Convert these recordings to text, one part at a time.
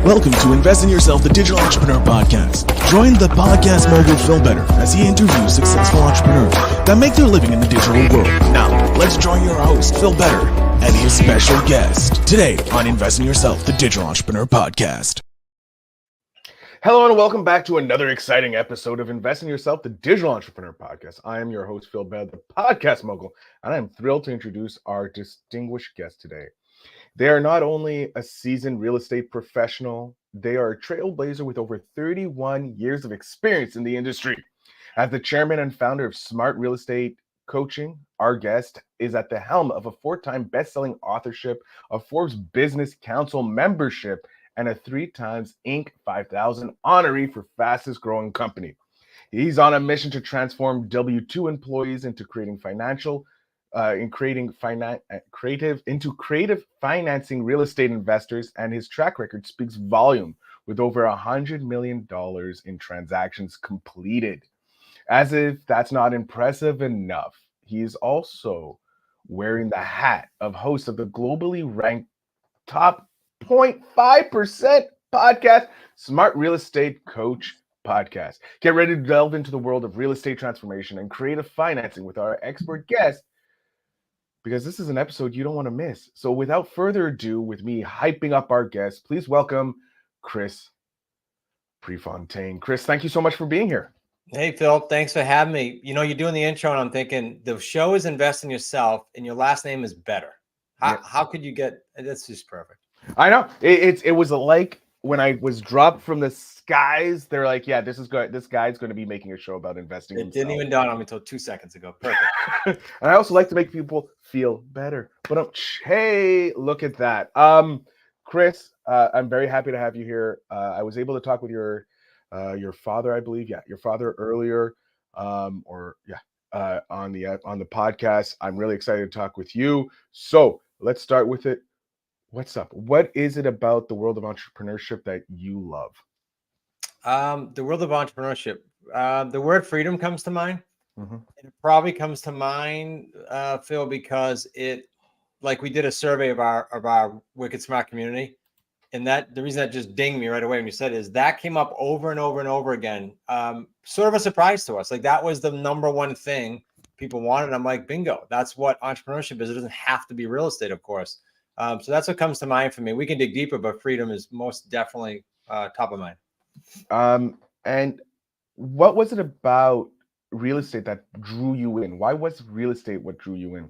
Welcome to Invest in Yourself, the Digital Entrepreneur Podcast. Join the Podcast Mogul Phil Better as he interviews successful entrepreneurs that make their living in the digital world. Now, let's join your host, Phil Better, and his special guest today on Invest in Yourself, the Digital Entrepreneur Podcast. Hello and welcome back to another exciting episode of Invest in Yourself, the Digital Entrepreneur Podcast. I am your host, Phil Better, the Podcast Mogul, and I am thrilled to introduce our distinguished guest today. They are not only a seasoned real estate professional, they are a trailblazer with over 31 years of experience in the industry. As the chairman and founder of Smart Real Estate Coaching, our guest is at the helm of a 4-time best-selling authorship, a Forbes Business Council membership, and a 3-time Inc. 5000 honoree for Fastest Growing Company. He's on a mission to transform W-2 employees into creative financing real estate investors, and his track record speaks volume with over $100 million in transactions completed. As if that's not impressive enough, he is also wearing the hat of host of the globally ranked top 0.5% podcast, Smart Real Estate Coach Podcast. Get ready to delve into the world of real estate transformation and creative financing with our expert guest, because this is an episode you don't want to miss. So without further ado, with me hyping up our guest, please welcome Chris Prefontaine. Chris, thank you so much for being here. Hey, Phil, thanks for having me. You know, you're doing the intro and I'm thinking the show is Invest in Yourself and your last name is Better. How could you get, that's just perfect. I know. It was like when I was dropped from the skies, they're like, yeah, this guy's going to be making a show about investing. It didn't even dawn on me until 2 seconds ago. Perfect. And I also like to make people feel better. But hey, look at that. Chris, I'm very happy to have you here. I was able to talk with your father, I believe. Yeah, your father earlier, on the podcast. I'm really excited to talk with you. So let's start with it. What's up? What is it about the world of entrepreneurship that you love? The world of entrepreneurship. The word freedom comes to mind. Mm-hmm. It probably comes to mind, Phil, because we did a survey of our Wicked Smart community, and that the reason that just dinged me right away when you said is that came up over and over and over again. Sort of a surprise to us. Like that was the number one thing people wanted. I'm like, bingo, that's what entrepreneurship is. It doesn't have to be real estate, of course. So that's what comes to mind for me. We can dig deeper, but freedom is most definitely top of mind. And what was it about real estate that drew you in? Why was real estate what drew you in?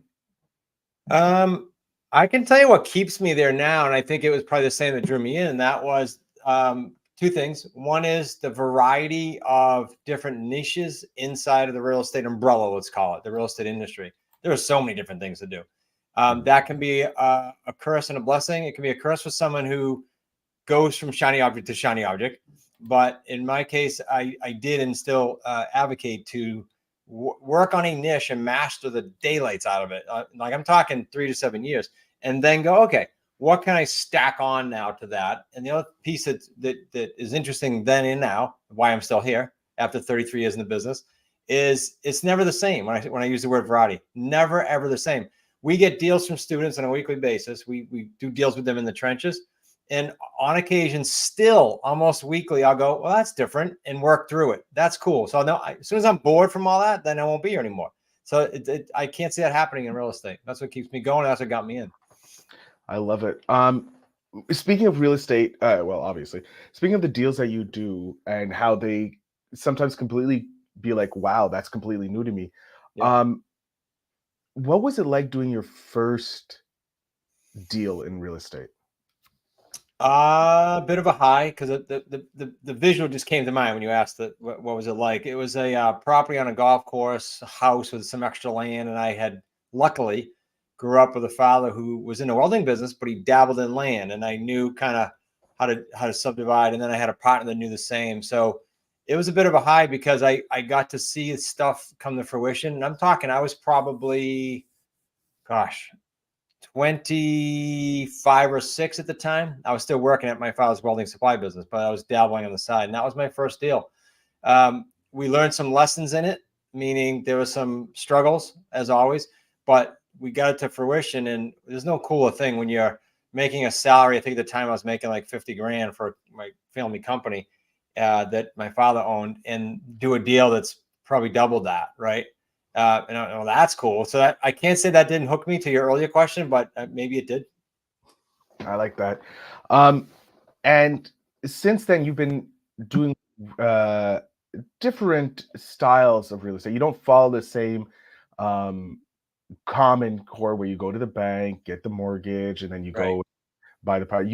I can tell you what keeps me there now, and I think it was probably the same that drew me in, and that was two things. One is the variety of different niches inside of the real estate umbrella, let's call it, the real estate industry. There are so many different things to do. That can be a curse and a blessing. It can be a curse for someone who goes from shiny object to shiny object. But in my case, I did and still advocate to work on a niche and master the daylights out of it. Like I'm talking 3 to 7 years, and then go, okay, what can I stack on now to that? And the other piece that is interesting then and now, why I'm still here after 33 years in the business, is it's never the same. When I use the word variety, never ever the same. We get deals from students on a weekly basis. We do deals with them in the trenches. And on occasion, still almost weekly, I'll go, well, that's different, and work through it. That's cool. So now, as soon as I'm bored from all that, then I won't be here anymore. So I can't see that happening in real estate. That's what keeps me going. That's what got me in. I love it. Speaking of real estate, obviously, speaking of the deals that you do and how they sometimes completely be like, wow, that's completely new to me. Yeah. What was it like doing your first deal in real estate? A bit of a high, because the visual just came to mind when you asked what was it like. It was a property on a golf course, a house with some extra land, and I had luckily grew up with a father who was in the welding business, but he dabbled in land, and I knew kind of how to subdivide. And then I had a partner that knew the same, so it was a bit of a high because I got to see stuff come to fruition. And I'm talking, I was probably, 25 or 6 at the time. I was still working at my father's welding supply business, but I was dabbling on the side. And that was my first deal. We learned some lessons in it, meaning there were some struggles as always, but we got it to fruition. And there's no cooler thing when you're making a salary. I think at the time I was making like 50 grand for my family company that my father owned, and do a deal that's probably double that, right? And well, that's cool. So that, I can't say that didn't hook me to your earlier question, but maybe it did. I like that. And since then, you've been doing different styles of real estate. You don't follow the same common core where you go to the bank, get the mortgage, and then you go buy the property.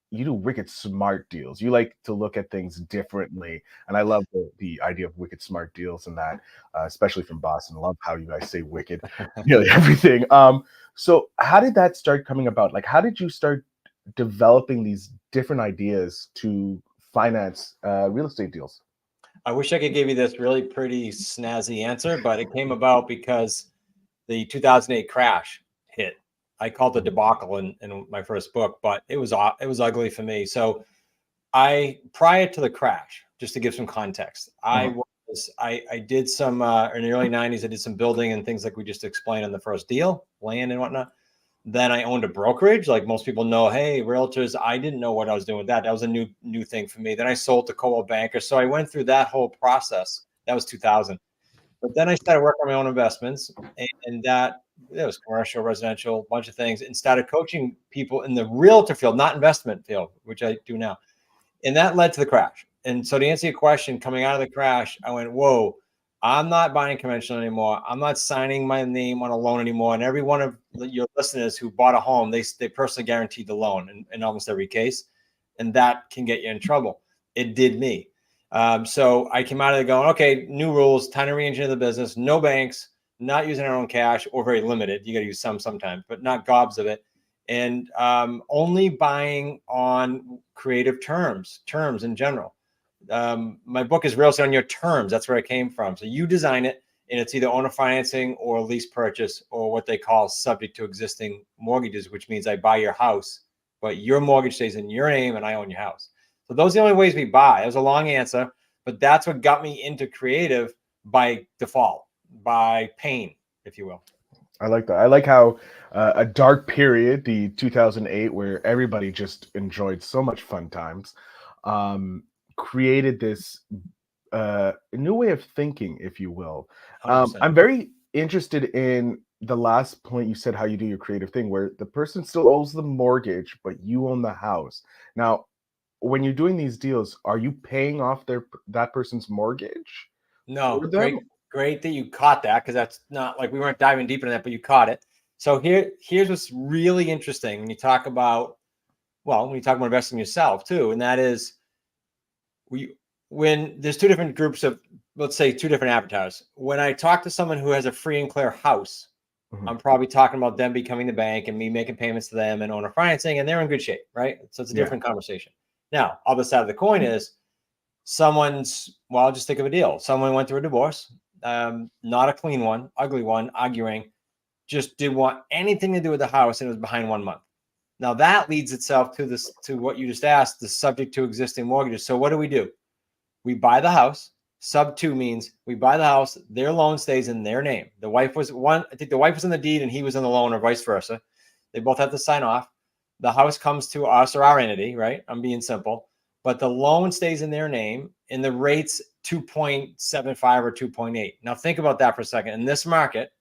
You do wicked smart deals. You like to look at things differently, and I love the idea of wicked smart deals, and that especially from Boston. I love how you guys say wicked, nearly everything. So how did that start coming about? Like, how did you start developing these different ideas to finance real estate deals? I wish I could give you this really pretty snazzy answer, but it came about because the 2008 crash hit. I called it a debacle in my first book, but it was ugly for me. So prior to the crash, just to give some context, I did some in the early 90s. I did some building and things like we just explained in the first deal, land and whatnot. Then I owned a brokerage, like most people know. Hey, realtors, I didn't know what I was doing with that. That was a new thing for me. Then I sold to co-op bankers. So I went through that whole process. That was 2000. But then I started working on my own investments, and that it was commercial, residential, a bunch of things, and started coaching people in the realtor field, not investment field, which I do now. And that led to the crash. And so to answer your question, coming out of the crash, I went, whoa, I'm not buying conventional anymore. I'm not signing my name on a loan anymore. And every one of your listeners who bought a home, they personally guaranteed the loan in almost every case. And that can get you in trouble. It did me. So I came out of there going, okay, new rules, time to re-engineer the business, no banks, not using our own cash, or very limited. You got to use some sometimes, but not gobs of it. And only buying on creative terms in general. My book is Real Estate on Your Terms. That's where it came from. So you design it, and it's either owner financing or lease purchase, or what they call subject to existing mortgages, which means I buy your house, but your mortgage stays in your name and I own your house. So those are the only ways we buy. It was a long answer, but that's what got me into creative by default, by pain, if you will. I like that. I like how a dark period, the 2008, where everybody just enjoyed so much fun times, created this new way of thinking, if you will. I'm very interested in the last point you said, how you do your creative thing, where the person still owes the mortgage, but you own the house. Now, when you're doing these deals, are you paying off that person's mortgage? No, great that you caught that, because that's not like we weren't diving deep into that, but you caught it. So here's what's really interesting when you talk about investing in yourself too, and that is when there's two different groups of, let's say, two different avatars. When I talk to someone who has a free and clear house, I'm probably talking about them becoming the bank and me making payments to them and owner financing, and they're in good shape, right? So it's a different conversation. Now, other side of the coin is I'll just think of a deal. Someone went through a divorce, not a clean one, ugly one, arguing, just didn't want anything to do with the house, and it was behind 1 month. Now that leads itself to what you just asked, the subject to existing mortgages. So what do? We buy the house. Sub 2 means we buy the house, their loan stays in their name. The wife was I think the wife was in the deed and he was in the loan, or vice versa. They both have to sign off. The house comes to us or our entity, right? I'm being simple, but the loan stays in their name, and the rate's 2.75 or 2.8. Now think about that for a second. In this market,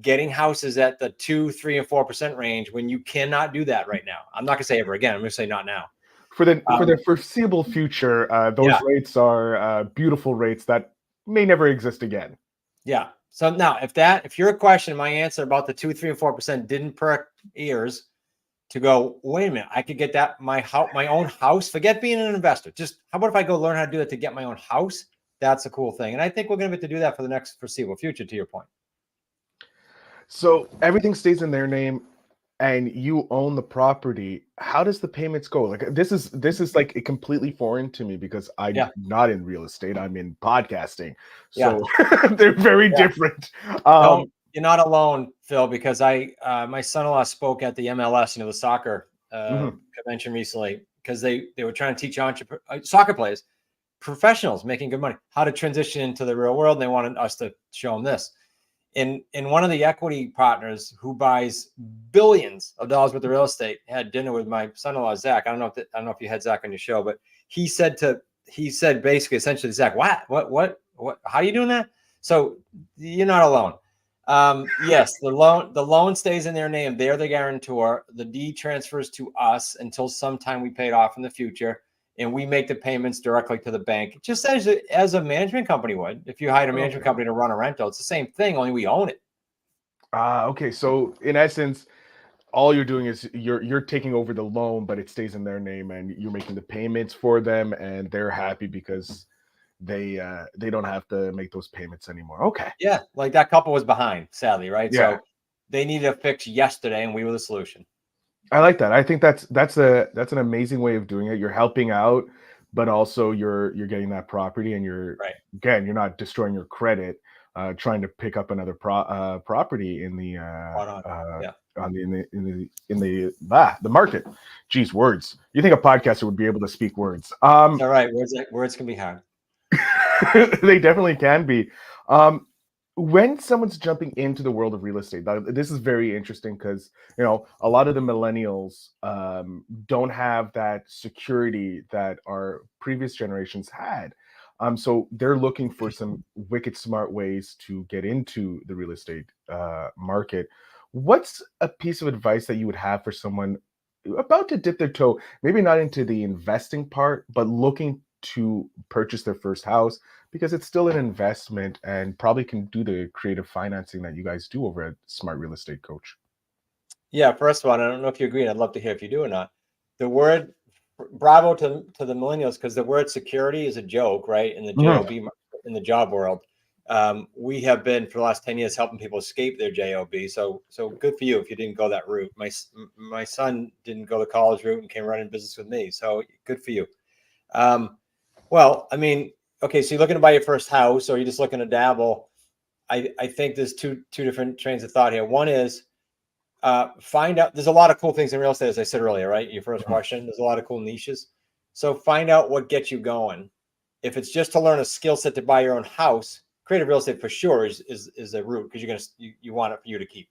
getting houses at the 2, 3, and 4% range, when you cannot do that right now. I'm not gonna say ever again. I'm gonna say not now. For the foreseeable future, those rates are beautiful rates that may never exist again. Yeah. So now, if your question, my answer about the 2, 3, and 4% didn't perk ears, to go, wait a minute, I could get that my own house. Forget being an investor. Just how about if I go learn how to do it to get my own house? That's a cool thing, and I think we're going to get to do that for the next foreseeable future. To your point. So everything stays in their name, and you own the property. How does the payments go? Like this is like a completely foreign to me, because I'm not in real estate. I'm in podcasting, so they're very different. No, you're not alone, Phil, because my son-in-law spoke at the MLS, the soccer convention recently, because they were trying to teach soccer players, professionals making good money, how to transition into the real world. And they wanted us to show them this. And one of the equity partners who buys billions of dollars worth of real estate had dinner with my son-in-law, Zach. I don't know if you had Zach on your show, but he said basically essentially, Zach, what, how are you doing that? So you're not alone. Yes, the loan stays in their name. They're the guarantor. The deed transfers to us until sometime we pay it off in the future. And we make the payments directly to the bank, just as a management company would. If you hired a management company to run a rental, it's the same thing, only we own it. Okay. So in essence, all you're doing is you're taking over the loan, but it stays in their name, and you're making the payments for them, and they're happy because they don't have to make those payments anymore. Okay. Yeah, like that couple was behind, sadly, right? Yeah. So they needed a fix yesterday, and we were the solution. I like that. I think that's an amazing way of doing it. You're helping out, but also you're getting that property, and you're not destroying your credit, trying to pick up another property in the the market. Geez, words. You think a podcaster would be able to speak words? All right, words can be hard. They definitely can be. When someone's jumping into the world of real estate, this is very interesting because a lot of the millennials don't have that security that our previous generations had. So they're looking for some wicked smart ways to get into the real estate market. What's a piece of advice that you would have for someone about to dip their toe, maybe not into the investing part, but looking to purchase their first house, because it's still an investment and probably can do the creative financing that you guys do over at Smart Real Estate Coach? Yeah, first of all, I don't know if you agree, and I'd love to hear if you do or not. The word, bravo to the millennials, because the word security is a joke, right? In the JOB, in the job world. We have been for the last 10 years helping people escape their JOB. So good for you if you didn't go that route. My son didn't go the college route and came running business with me. So good for you. Well, I mean, okay, so you're looking to buy your first house, or you're just looking to dabble. I think there's two different trains of thought here. One is find out. There's a lot of cool things in real estate, as I said earlier, right? Your first question. There's a lot of cool niches. So find out what gets you going. If it's just to learn a skill set to buy your own house, creative real estate for sure is a route, because you want it for you to keep.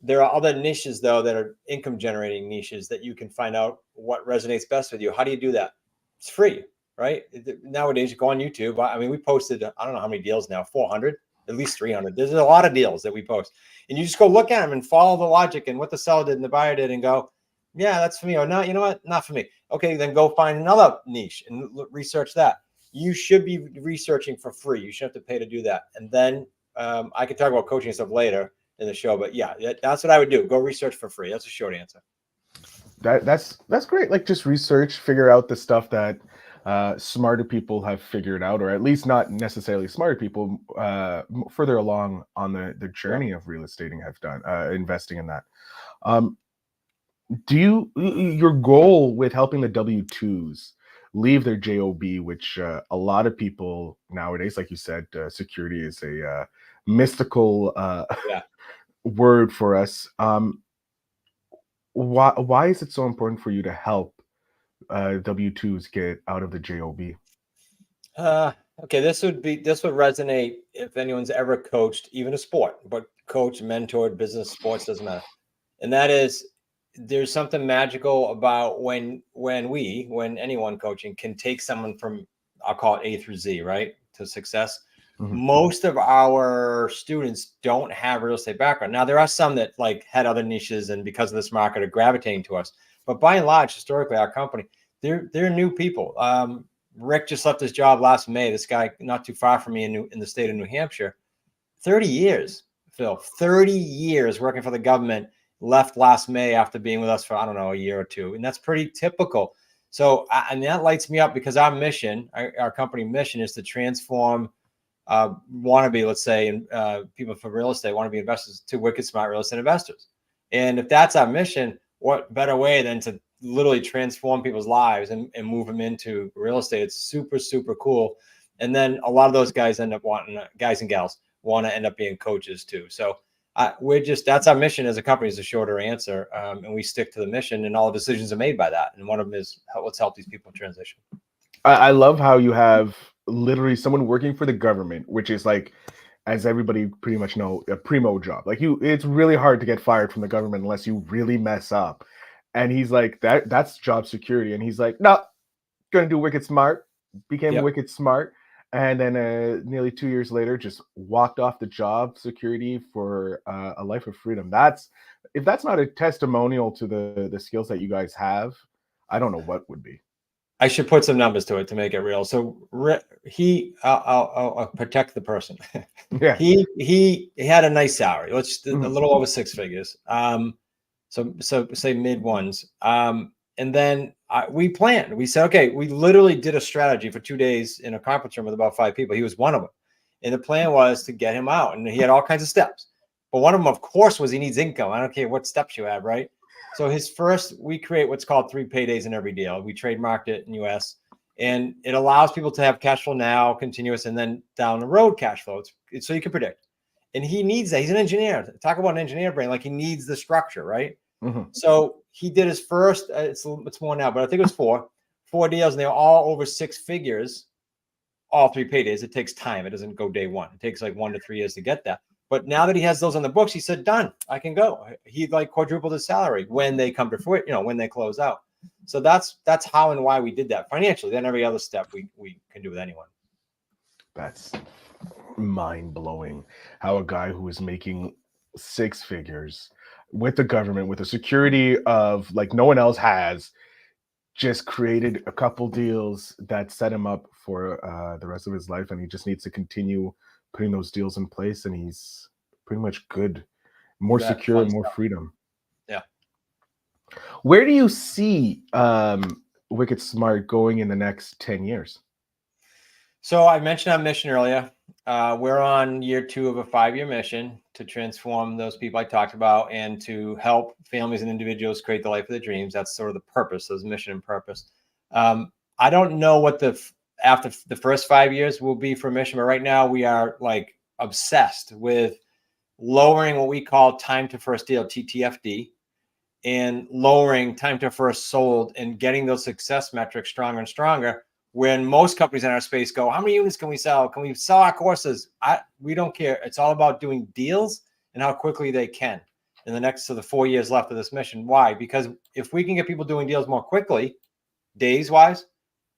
There are other niches though that are income generating niches that you can find out what resonates best with you. How do you do that? It's free. Right? Nowadays, you go on YouTube. I mean, we posted, I don't know how many deals now, 400, at least 300. There's a lot of deals that we post. And you just go look at them and follow the logic and what the seller did and the buyer did and go, yeah, that's for me. Or no, you know what? Not for me. Okay, then go find another niche and research that. You should be researching for free. You shouldn't have to pay to do that. And then I could talk about coaching and stuff later in the show. But yeah, that's what I would do. Go research for free. That's a short answer. That's great. Like, just research, figure out the stuff that smarter people have figured out, or at least not necessarily smarter people, further along on the journey of real estate have done, investing in that. Do your goal with helping the W-2s leave their JOB, which a lot of people nowadays, like you said, security is a mystical word for us. Why is it so important for you to help W-2s get out of the JOB? Okay, this would resonate if anyone's ever coached even a sport, but coached, mentored, business, sports, doesn't matter. And that is, there's something magical about when anyone coaching can take someone from, I'll call it A through Z, right, to success. Mm-hmm. Most of our students don't have real estate background. Now, there are some that like had other niches and because of this market are gravitating to us. But by and large, historically, our company, they're new people. Rick just left his job last May. This guy not too far from me in the state of New Hampshire. 30 years, Phil, 30 years working for the government, left last May after being with us for, I don't know, a year or two. And that's pretty typical. So, and that lights me up because our mission, our company mission is to transform wannabe, let's say, people for real estate, wannabe investors to wicked smart real estate investors. And if that's our mission, what better way than to literally transform people's lives and move them into real estate? It's super, super cool. And then a lot of those guys end up guys and gals want to end up being coaches too. So that's our mission as a company, is a shorter answer. And we stick to the mission, and all the decisions are made by that. And one of them is let's help these people transition. I love how you have literally someone working for the government, which is like as everybody pretty much know, a primo job. Like it's really hard to get fired from the government unless you really mess up. And he's like, that's job security. And he's like, no, gonna do wicked smart, became Yep. wicked smart. And then nearly 2 years later, just walked off the job security for a life of freedom. If that's not a testimonial to the skills that you guys have, I don't know what would be. I should put some numbers to it to make it real. So I'll protect the person. Yeah. He had a nice salary. A Mhm. little over 6 figures. So say mid ones. And then we planned. We said, okay, we literally did a strategy for 2 days in a conference room with about 5 people. He was one of them. And the plan was to get him out. And he had all kinds of steps. But one of them, of course, was he needs income. I don't care what steps you have, right? So we create what's called 3 paydays in every deal. We trademarked it in US. And it allows people to have cash flow now, continuous, and then down the road cash flow. So you can predict. And he needs that. He's an engineer. Talk about an engineer brain. Like he needs the structure, right? Mhm. So he did his first, it's more now, but I think it was four deals, and they were all over 6 figures, all 3 paydays. It takes time. It doesn't go day one. It takes like 1 to 3 years to get that. But now that he has those on the books, he said, done, I can go. He like quadrupled his salary when they come to fruition, when they close out. So that's how and why we did that financially. Then every other step we can do with anyone. That's mind-blowing how a guy who is making 6 figures with the government, with a security of like no one else has, just created a couple deals that set him up for the rest of his life, and he just needs to continue putting those deals in place, and he's pretty much good, more secure, more freedom. Yeah. Where do you see Wicked Smart going in the next 10 years? So I mentioned our mission earlier. We're on year 2 of a 5-year mission to transform those people I talked about and to help families and individuals create the life of their dreams. That's sort of the purpose, those mission and purpose. I don't know what after the first 5 years will be for mission, but right now we are like obsessed with lowering what we call time to first deal, TTFD, and lowering time to first sold and getting those success metrics stronger and stronger. When most companies in our space go, how many units can we sell? Can we sell our courses? We don't care. It's all about doing deals and how quickly they can in the next the 4 years left of this mission. Why? Because if we can get people doing deals more quickly, days wise,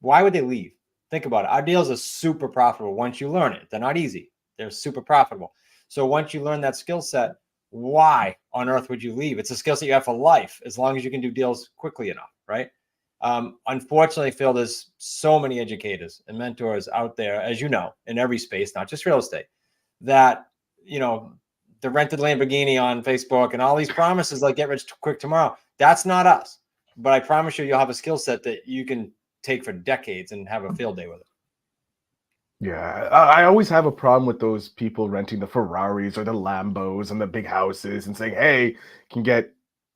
why would they leave? Think about it. Our deals are super profitable once you learn it. They're not easy. They're super profitable. So once you learn that skill set, why on earth would you leave? It's a skill set you have for life, as long as you can do deals quickly enough, right? Unfortunately, Phil, there's so many educators and mentors out there, as you know, in every space, not just real estate, that, the rented Lamborghini on Facebook and all these promises like get rich quick tomorrow. That's not us. But I promise you'll have a skill set that you can take for decades and have a field day with it. Yeah, I always have a problem with those people renting the Ferraris or the Lambos and the big houses and saying, hey, can get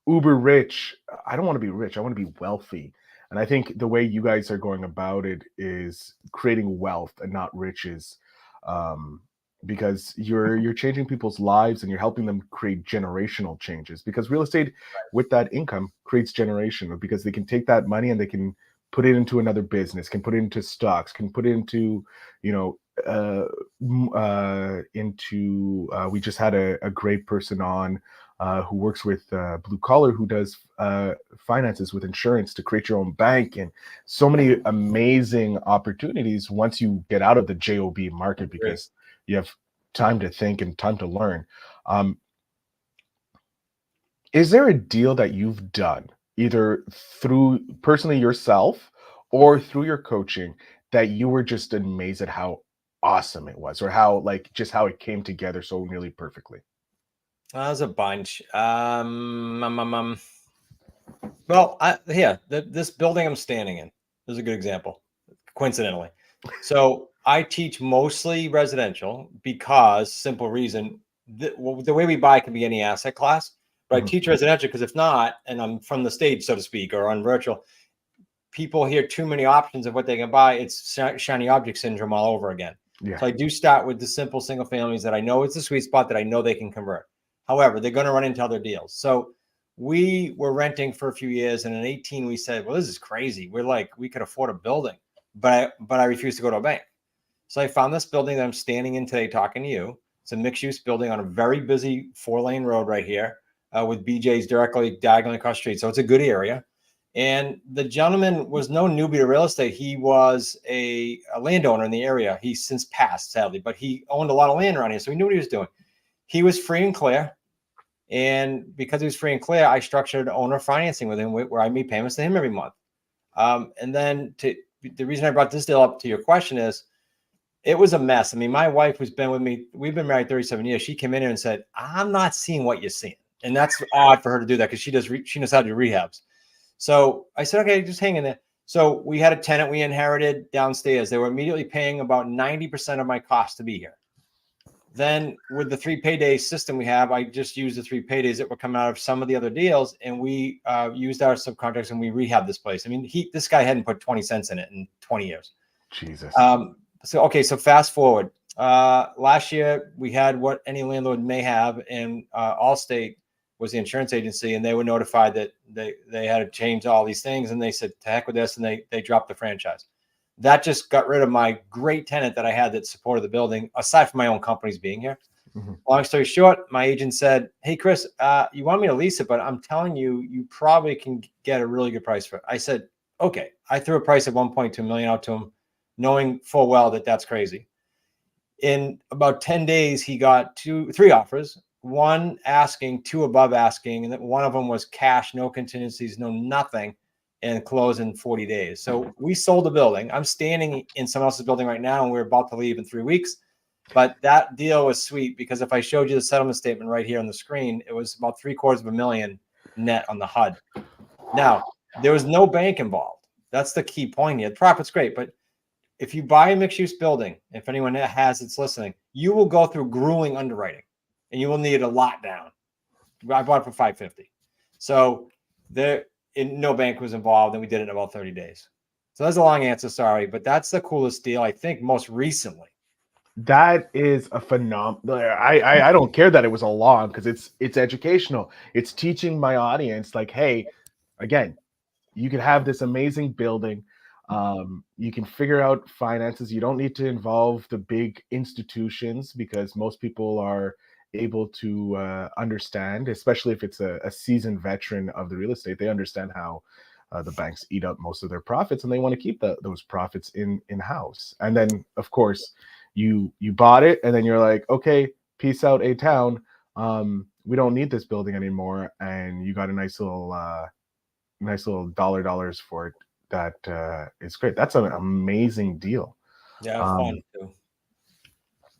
uber rich. I don't want to be rich. I want to be wealthy. And I think the way you guys are going about it is creating wealth and not riches, because you're changing people's lives and you're helping them create generational changes, because real estate with that income creates generation, because they can take that money and they can put it into another business, can put it into stocks, can put it into, we just had a great person on who works with Blue Collar, who does finances with insurance to create your own bank, and so many amazing opportunities once you get out of the JOB market, because you have time to think and time to learn. Is there a deal that you've done, either through personally yourself or through your coaching, that you were just amazed at how awesome it was, or how how it came together so nearly perfectly? There's a bunch. This building I'm standing in is a good example, coincidentally. So I teach mostly residential because, simple reason, the way we buy can be any asset class, but I teach residential because if not, and I'm from the stage, so to speak, or on virtual, people hear too many options of what they can buy. It's shiny object syndrome all over again. Yeah. So I do start with the simple single families that I know it's the sweet spot that I know they can convert. However, they're going to run into other deals. So we were renting for a few years, and in 2018 we said, well, this is crazy. We're like, we could afford a building, but I refused to go to a bank. So I found this building that I'm standing in today talking to you. It's a mixed-use building on a very busy 4-lane road right here with BJ's directly diagonally across the street. So it's a good area. And the gentleman was no newbie to real estate. He was a landowner in the area. He's since passed, sadly, but he owned a lot of land around here. So he knew what he was doing. He was free and clear. And because he was free and clear, I structured owner financing with him where I made payments to him every month. And then the reason I brought this deal up to your question is it was a mess. I mean, my wife who's been with me, we've been married 37 years. She came in here and said, I'm not seeing what you're seeing. And that's odd for her to do that because she knows how to do rehabs. So I said, okay, just hang in there. So we had a tenant we inherited downstairs. They were immediately paying about 90% of my cost to be here. Then with the 3 payday system we have, I just used the 3 paydays that were coming out of some of the other deals, and we used our subcontractors and we rehabbed this place. I mean, this guy hadn't put 20 cents in it in 20 years. Jesus. So fast forward. Last year we had what any landlord may have, and Allstate was the insurance agency, and they were notified that they had to change all these things, and they said, to heck with this, and they dropped the franchise. That just got rid of my great tenant that I had that supported the building, aside from my own companies being here. Mm-hmm. Long story short, my agent said, hey, Chris, you want me to lease it, but I'm telling you, you probably can get a really good price for it. I said, okay. I threw a price of $1.2 million out to him, knowing full well that that's crazy. In about 10 days, he got 3 offers, 1 asking, 2 above asking, and one of them was cash, no contingencies, no nothing, and close in 40 days. So we sold the building. I'm standing in someone else's building right now, and we're about to leave in 3 weeks. But that deal was sweet because if I showed you the settlement statement right here on the screen, it was about $750,000 net on the HUD. Now, there was no bank involved. That's the key point here. The profit's great, but if you buy a mixed-use building, if anyone has it's listening, you will go through grueling underwriting, and you will need a lot down. I bought it for $550,000. So no bank was involved, and we did it in about 30 days. So that's a long answer, sorry, but that's the coolest deal, I think, most recently. That is a phenomenal. I don't care that it was a long, because it's educational. It's teaching my audience, like, hey, again, you can have this amazing building. You can figure out finances. You don't need to involve the big institutions, because most people are able to understand, especially if it's a seasoned veteran of the real estate. They understand how the banks eat up most of their profits, and they want to keep those profits in-house. And then, of course, you bought it, and then you're like, okay, peace out, A-Town. We don't need this building anymore, and you got a nice little dollars for it. That is great. That's an amazing deal. Yeah, fun too.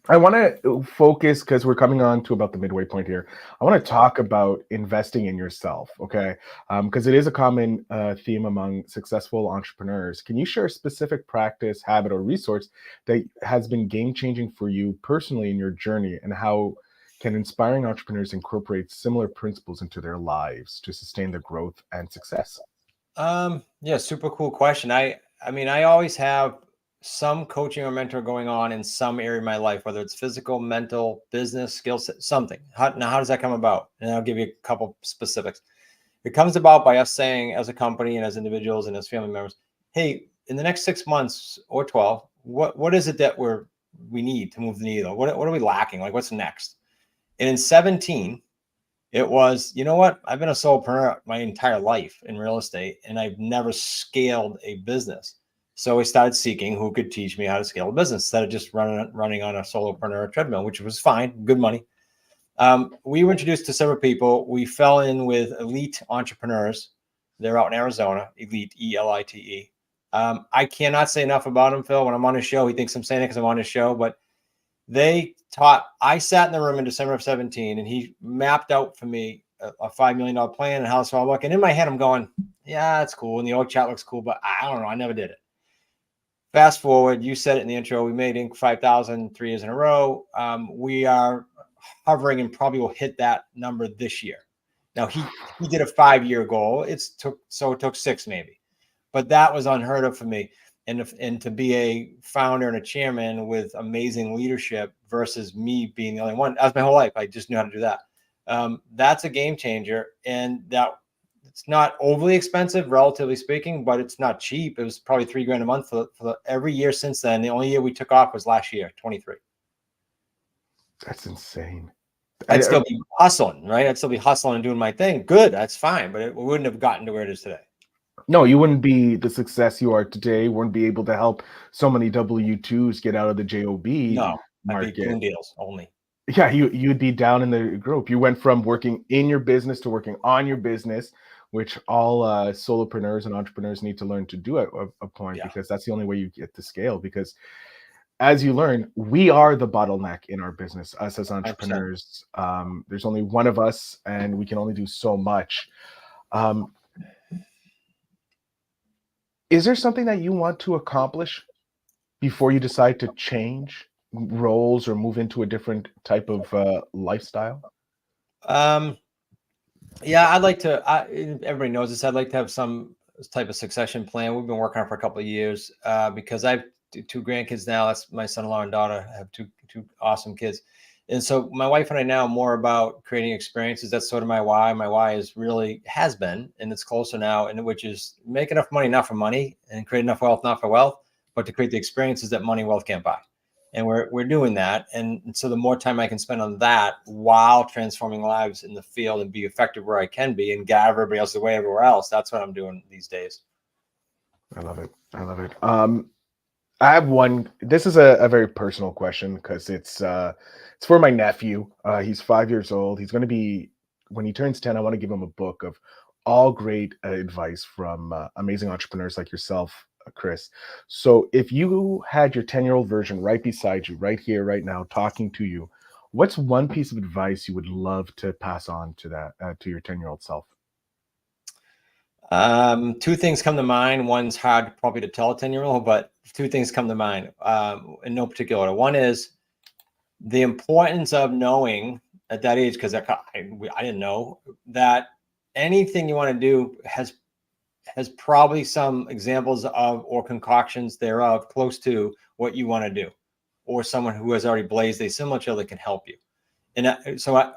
I want to focus, because we're coming on to about the midway point here. I want to talk about investing in yourself, okay? Because it is a common theme among successful entrepreneurs. Can you share a specific practice, habit, or resource that has been game-changing for you personally in your journey, and how can inspiring entrepreneurs incorporate similar principles into their lives to sustain their growth and success? Yeah, super cool question. I mean, I always have some coaching or mentor going on in some area of my life, whether it's physical, mental, business, skill set, something. How does that come about? And I'll give you a couple specifics. It comes about by us saying, as a company and as individuals and as family members, hey, in the next 6 months or 12, what is it that we need to move the needle? What are we lacking? Like, what's next? And in 17, it was, you know what? I've been a solopreneur my entire life in real estate, and I've never scaled a business. So I started seeking who could teach me how to scale a business instead of just running on a solopreneur treadmill, which was fine, good money. We were introduced to several people. We fell in with elite entrepreneurs. They're out in Arizona, elite, E-L-I-T-E. I cannot say enough about them, Phil. When I'm on his show, he thinks I'm saying it because I'm on his show, but I sat in the room in December of 17, and he mapped out for me a $5 million plan and how this all work. And in my head, I'm going, yeah, that's cool. And the org chart looks cool, but I don't know. I never did it. Fast forward, you said it in the intro, we made Inc. 5,000 3 years in a row. We are hovering and probably will hit that number this year. Now, he did a 5-year goal. It took 6 maybe. But that was unheard of for me. And to be a founder and a chairman with amazing leadership versus me being the only one, that was my whole life. I just knew how to do that. That's a game changer. And that it's not overly expensive, relatively speaking, but it's not cheap. It was probably $3,000 a month for every year since then. The only year we took off was last year, 23. That's insane. I'd still be hustling, right? I'd still be hustling and doing my thing. Good, that's fine, but it wouldn't have gotten to where it is today. No, you wouldn't be the success you are today. Wouldn't be able to help so many W-2s get out of the JOB No, I'd be market. doing deals only. Yeah, you'd be down in the group. You went from working in your business to working on your business, which all solopreneurs and entrepreneurs need to learn to do at a point, Yeah. because that's the only way you get to scale. Because as you learn, we are the bottleneck in our business, us as 100%. entrepreneurs. There's only one of us, and we can only do so much. Is there something that you want to accomplish before you decide to change roles or move into a different type of lifestyle? Yeah, I'd like to. Everybody knows this. I'd like to have some type of succession plan. We've been working on it for a couple of years because I have two grandkids now. That's my son-in-law and daughter. I have two awesome kids, and so my wife and I now are more about creating experiences. That's sort of my why. My why has been, and it's closer now, and which is make enough money, not for money, and create enough wealth, not for wealth, but to create the experiences that money and wealth can't buy. And we're doing that. And so the more time I can spend on that while transforming lives in the field and be effective where I can be and get everybody else away everywhere else, that's what I'm doing these days. I love it. I love it. I have one. This is a very personal question because it's for my nephew. He's 5 years old. He's going to be, when he turns 10, I want to give him a book of all great advice from amazing entrepreneurs like yourself, Chris. So if you had your 10-year-old version right beside you, right here, right now, talking to you, what's one piece of advice you would love to pass on to that to your 10-year-old self? Two things come to mind. One's hard probably to tell a 10-year-old, but two things come to mind in no particular order. One is the importance of knowing at that age, because I didn't know that anything you want to do has probably some examples of or concoctions thereof close to what you want to do, or someone who has already blazed a similar trail that can help you. And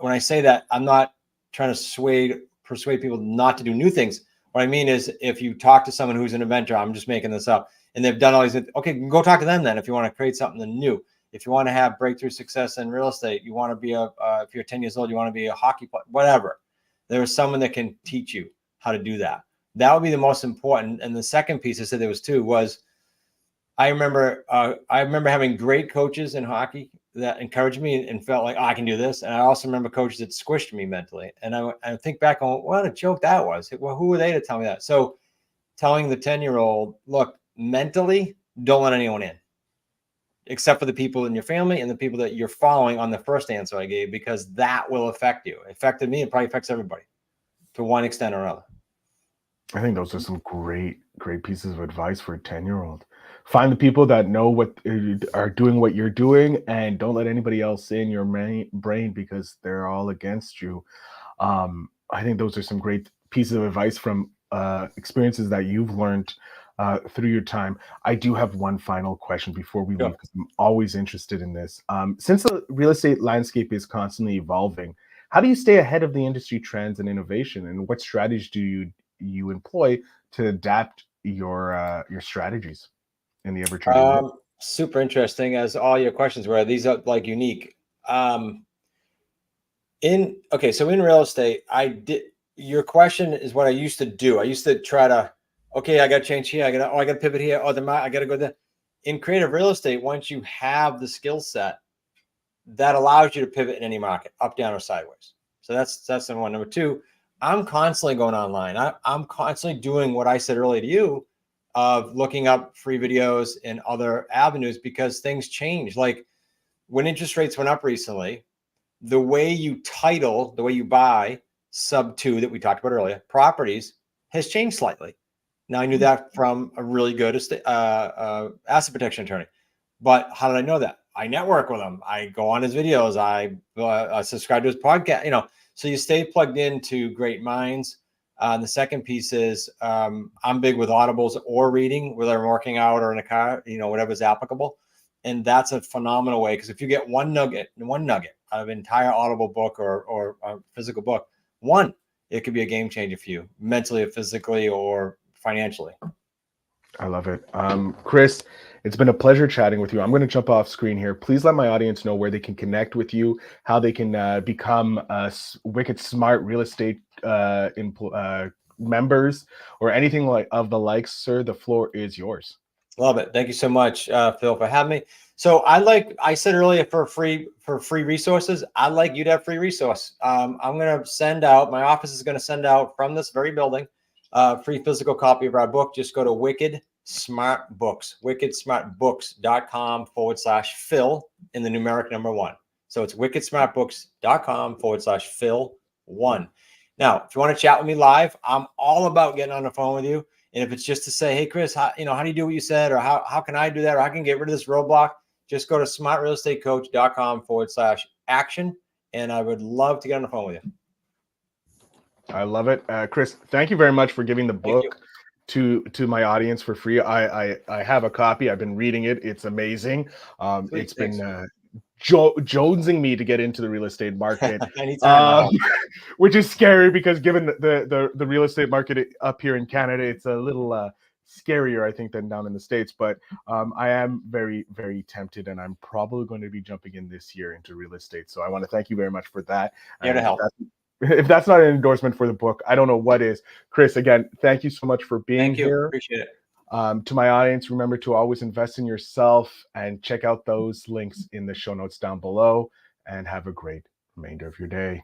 when I say that, I'm not trying to persuade people not to do new things. What I mean is, if you talk to someone who's an inventor, I'm just making this up, and they've done all these, okay, go talk to them then. If you want to create something new, if you want to have breakthrough success in real estate, you want to be if you're 10 years old, you want to be a hockey player, whatever. There's someone that can teach you how to do that. That would be the most important. And the second piece, I said there was two, was I remember having great coaches in hockey that encouraged me and felt like, oh, I can do this. And I also remember coaches that squished me mentally. And I think back on what a joke that was. Well, who were they to tell me that? So telling the 10-year-old, look, mentally, don't let anyone in, except for the people in your family and the people that you're following on the first answer I gave, because that will affect you. It affected me. It probably affects everybody to one extent or another. I think those are some great pieces of advice for a 10-year-old. Find the people that know what are doing what you're doing, and don't let anybody else in your brain because they're all against you. I think those are some great pieces of advice from experiences that you've learned through your time. I do have one final question before we leave, because I'm always interested in this. Since the real estate landscape is constantly evolving, how do you stay ahead of the industry trends and innovation, and what strategies do you employ to adapt your strategies in the ever-changing world? Super interesting, as all your questions were. These are like unique. So in real estate, your question is what I used to do. I used to try to, okay, I got to change here. I got to pivot here. I got to go there. In creative real estate, once you have the skill set, that allows you to pivot in any market, up, down, or sideways. So that's number one. Number two, I'm constantly going online. I'm constantly doing what I said earlier to you, of looking up free videos and other avenues, because things change. Like when interest rates went up recently, the way you title, the way you buy sub 2 that we talked about earlier, properties, has changed slightly. Now, I knew that from a really good asset protection attorney. But how did I know that? I network with him. I go on his videos. I subscribe to his podcast. So you stay plugged into great minds. And the second piece is I'm big with audibles or reading, whether I'm working out or in a car, whatever's applicable. And that's a phenomenal way, because if you get one nugget out of an entire audible book or a physical book, it could be a game changer for you, mentally or physically or financially. I love it. Chris, it's been a pleasure chatting with you. I'm going to jump off screen here. Please let my audience know where they can connect with you, how they can become wicked smart real estate members, or anything like of the likes. Sir, the floor is yours. Love it. Thank you so much, Phil, for having me. So I said earlier, for free resources, I'd like you to have free resource. I'm going to send out, my office is going to send out from this very building, free physical copy of our book. Just go to Wicked Smart Books, wickedsmartbooks.com/Phil in the numeric number 1. So it's wickedsmartbooks.com/Phil1. Now, if you want to chat with me live, I'm all about getting on the phone with you. And if it's just to say, hey, Chris, how do you do what you said? Or how can I do that? Or how can I get rid of this roadblock? Just go to smartrealestatecoach.com/action. And I would love to get on the phone with you. I love it. Chris, thank you very much for giving the book to my audience for free. I have a copy. I've been reading it. It's amazing. It's been jonesing me to get into the real estate market, which is scary because given the real estate market up here in Canada, it's a little scarier, I think, than down in the States. But I am very, very tempted, and I'm probably going to be jumping in this year into real estate. So I want to thank you very much for that. Here to help. If that's not an endorsement for the book, I don't know what is. Chris, again, thank you so much for being here. Appreciate it. To my audience, remember to always invest in yourself and check out those links in the show notes down below, and have a great remainder of your day.